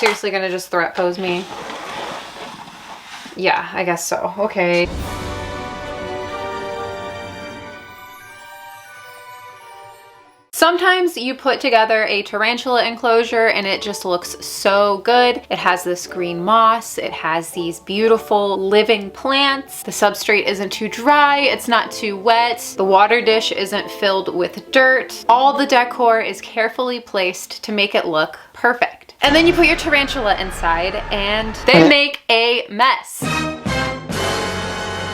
Seriously gonna just threat pose me? Yeah, I guess so. Okay. Sometimes you put together a tarantula enclosure and it just looks so good. It has this green moss, it has these beautiful living plants. The substrate isn't too dry, it's not too wet, the water dish isn't filled with dirt. All the decor is carefully placed to make it look perfect. And then you put your tarantula inside and they make a mess.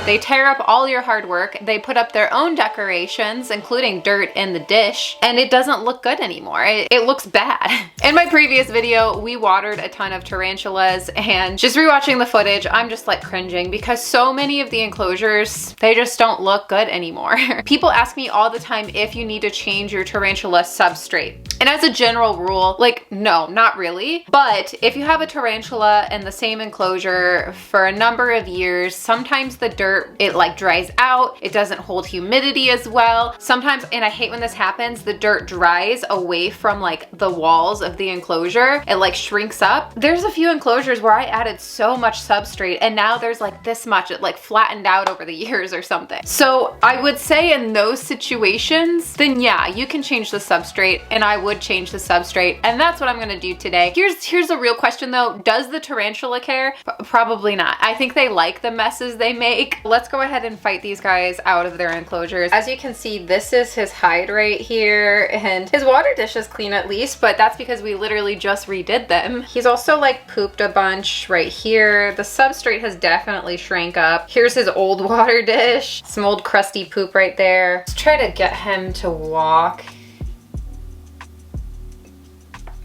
They tear up all your hard work, they put up their own decorations, including dirt in the dish, and it doesn't look good anymore. It looks bad. In my previous video, we watered a ton of tarantulas, and just rewatching the footage, I'm just like cringing because so many of the enclosures, they just don't look good anymore. People ask me all the time if you need to change your tarantula substrate. And as a general rule, like, no, not really. But if you have a tarantula in the same enclosure for a number of years, sometimes the dirt, it like dries out, it doesn't hold humidity as well. Sometimes, and I hate when this happens, the dirt dries away from like the walls of the enclosure. It like shrinks up. There's a few enclosures where I added so much substrate and now there's like this much, it like flattened out over the years or something. So I would say in those situations, then yeah, you can change the substrate, and I would change the substrate, and that's what I'm gonna do today. Here's a real question though. Does the tarantula care? Probably not. I think they like the messes they make. Let's go ahead and fight these guys out of their enclosures. As you can see, this is his hide right here, and his water dish is clean at least, but that's because we literally just redid them. He's also like pooped a bunch right here. The substrate has definitely shrank up. Here's his old water dish. Some old crusty poop right there. Let's try to get him to walk.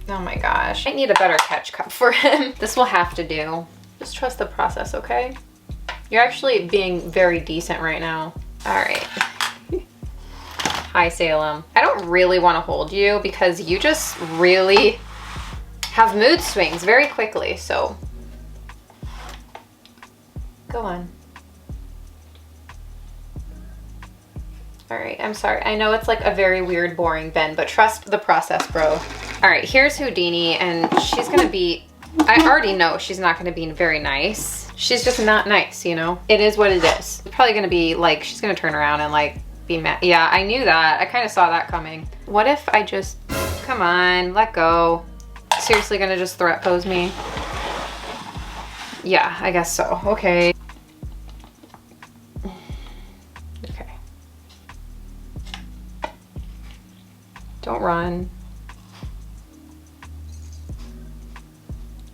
Oh my gosh. I need a better catch cup for him. This will have to do. Just trust the process, okay? You're actually being very decent right now. All right. Hi, Salem. I don't really want to hold you because you just really have mood swings very quickly, so go on. All right, I'm sorry. I know it's like a very weird, boring bend, but trust the process, bro. All right, here's Houdini, and she's gonna be, I already know she's not gonna be very nice. She's just not nice, you know? It is what it is. It's probably gonna be like, she's gonna turn around and like be mad. Yeah, I knew that. I kind of saw that coming. What if I just, come on, let go. Seriously gonna just threat pose me? Yeah, I guess so. Okay. Okay. Don't run.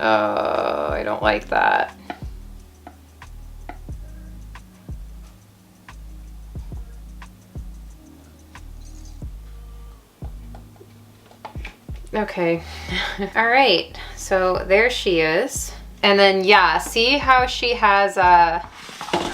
Oh, I don't like that. Okay. All right, so there she is. And then yeah, see how she has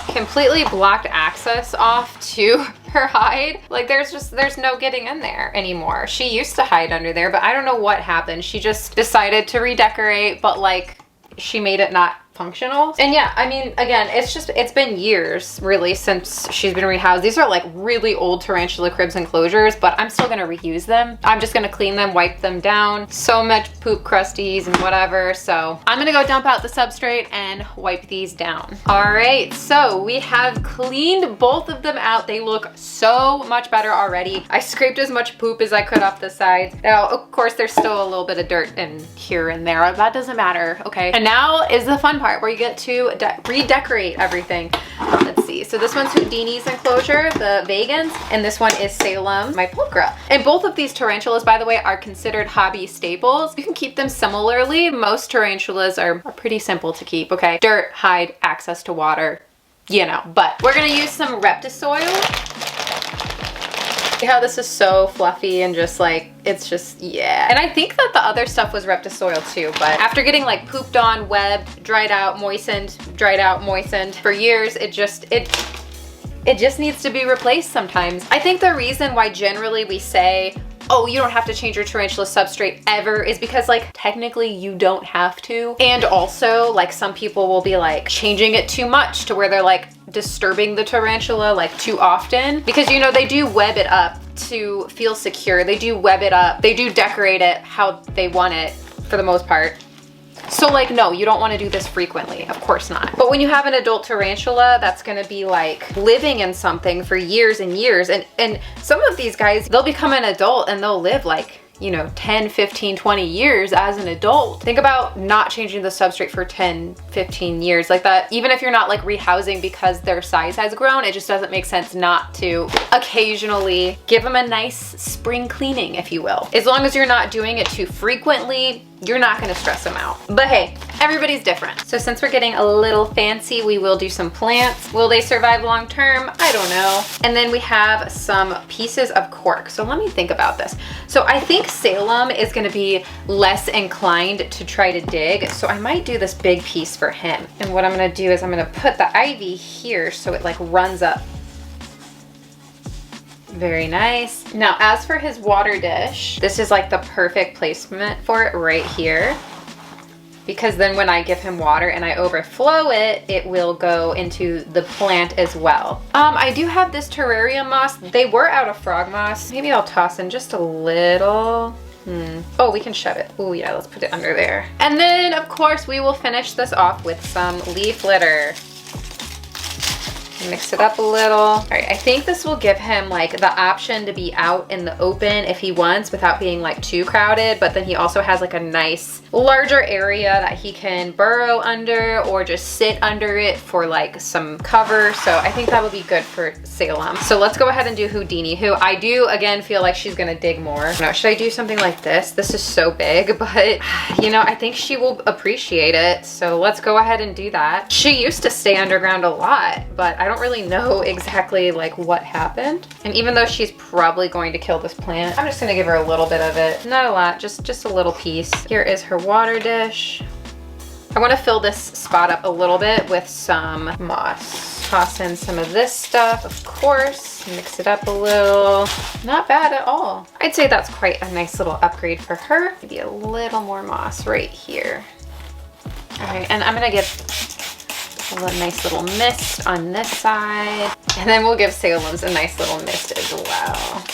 completely blocked access off to her hide? Like there's no getting in there anymore. She used to hide under there, but I don't know what happened. She just decided to redecorate, but like she made it not functional. And yeah, I mean, again, it's been years really since she's been rehoused. These are like really old tarantula cribs enclosures, but I'm still gonna reuse them. I'm just gonna clean them, wipe them down. So much poop crusties and whatever. So I'm gonna go dump out the substrate and wipe these down. All right, so we have cleaned both of them out. They look so much better already. I scraped as much poop as I could off the sides. Now, of course, there's still a little bit of dirt in here and there. That doesn't matter, okay? And now is the fun part where you get to redecorate everything. Let's see. So this one's Houdini's enclosure, the vegans, and this one is Salem, my pulchra. And both of these tarantulas, by the way, are considered hobby staples. You can keep them similarly. Most tarantulas are pretty simple to keep, okay? Dirt, hide, access to water, you know. But we're gonna use some Redecorating. See how this is so fluffy and just like, it's just, yeah. And I think that the other stuff was Redecorating too, but after getting like pooped on, webbed, dried out, moistened for years, it just needs to be replaced sometimes. I think the reason why generally we say, oh, you don't have to change your tarantula substrate ever is because like technically you don't have to. And also like some people will be like changing it too much to where they're like disturbing the tarantula like too often, because you know they do web it up to feel secure. They do web it up. They do decorate it how they want it for the most part. So like, no, you don't want to do this frequently. Of course not. But when you have an adult tarantula that's going to be like living in something for years and years, and some of these guys, they'll become an adult and they'll live like, you know, 10, 15, 20 years as an adult. Think about not changing the substrate for 10, 15 years like that. Even if you're not like rehousing because their size has grown, it just doesn't make sense not to occasionally give them a nice spring cleaning, if you will. As long as you're not doing it too frequently, you're not gonna stress them out. But hey, everybody's different. So since we're getting a little fancy, we will do some plants. Will they survive long term? I don't know. And then we have some pieces of cork. So let me think about this. So I think Salem is gonna be less inclined to try to dig. So I might do this big piece for him. And what I'm gonna do is I'm gonna put the ivy here so it like runs up. Very nice. Now, as for his water dish, this is like the perfect placement for it right here. Because then when I give him water and I overflow it, it will go into the plant as well. I do have this terrarium moss. They were out of frog moss. Maybe I'll toss in just a little. Oh, we can shove it. Oh yeah, let's put it under there. And then of course we will finish this off with some leaf litter. Mix it up a little. All right, I think this will give him like the option to be out in the open if he wants without being like too crowded, but then he also has like a nice larger area that he can burrow under or just sit under it for like some cover. So I think that would be good for Salem. So let's go ahead and do Houdini, who I do again feel like she's gonna dig more. No, should I do something like this? This is so big, but you know, I think she will appreciate it. So let's go ahead and do that. She used to stay underground a lot, but I don't really know exactly like what happened. And even though she's probably going to kill this plant, I'm just gonna give her a little bit of it. Not a lot, just a little piece. Here is her water dish. I want to fill this spot up a little bit with some moss. Toss in some of this stuff, of course. Mix it up a little. Not bad at all. I'd say that's quite a nice little upgrade for her. Maybe a little more moss right here. All right, and I'm gonna give a nice little mist on this side. And then we'll give Salem's a nice little mist as well.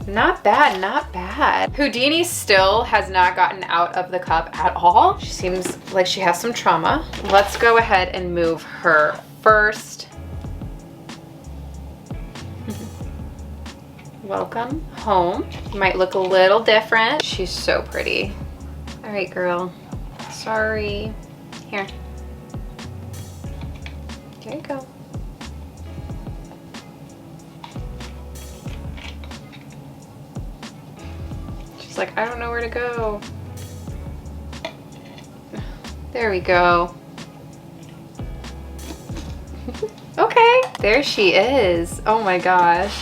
Not bad, not bad. Houdini still has not gotten out of the cup at all. She seems like she has some trauma. Let's go ahead and move her first. Welcome home. Might look a little different. She's so pretty. All right, girl. Sorry. Here. There you go. She's like, I don't know where to go. There we go. Okay, there she is. Oh my gosh.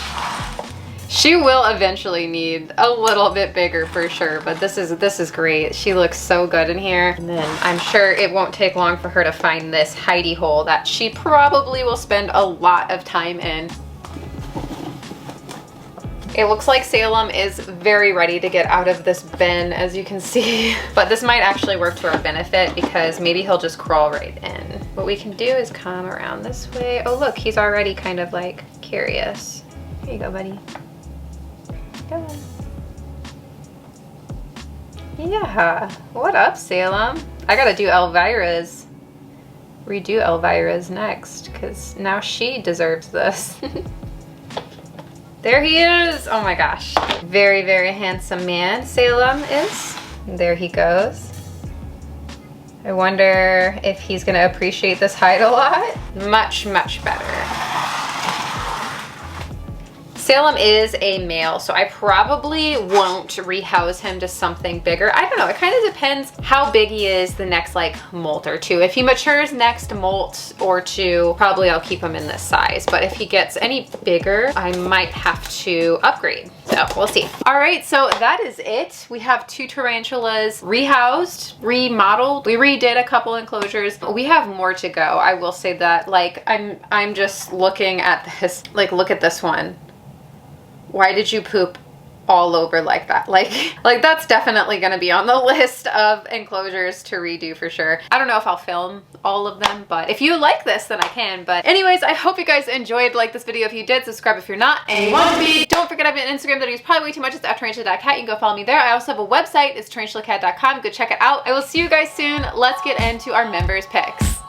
She will eventually need a little bit bigger for sure, but this is great. She looks so good in here. And then I'm sure it won't take long for her to find this hidey hole that she probably will spend a lot of time in. It looks like Salem is very ready to get out of this bin, as you can see. But this might actually work to our benefit because maybe he'll just crawl right in. What we can do is come around this way. Oh look, he's already kind of like curious. Here you go, buddy. Go. Yeah, what up, Salem? I gotta do Elvira's. Redo Elvira's next, because now she deserves this. There he is! Oh my gosh. Very, very handsome man, Salem is. There he goes. I wonder if he's gonna appreciate this hide a lot. Much, much better. Salem is a male, so I probably won't rehouse him to something bigger. I don't know, it kind of depends how big he is the next like molt or two. If he matures next molt or two, probably I'll keep him in this size. But if he gets any bigger, I might have to upgrade. So we'll see. All right, so that is it. We have 2 tarantulas rehoused, remodeled. We redid a couple enclosures. We have more to go. I will say that. Like I'm just looking at this, like look at this one. Why did you poop all over like that. Like that's definitely gonna be on the list of enclosures to redo for sure. I don't know if I'll film all of them, but if you like this, then I can. But anyways, I hope you guys enjoyed this video. If you did, subscribe if you're not and you want to be. Don't forget I have an Instagram that I use probably way too much. It's at Tarantula Kat. You can go follow me there. I also have a website. It's tarantulakat.com. Go check it out. I will see you guys soon. Let's get into our members picks.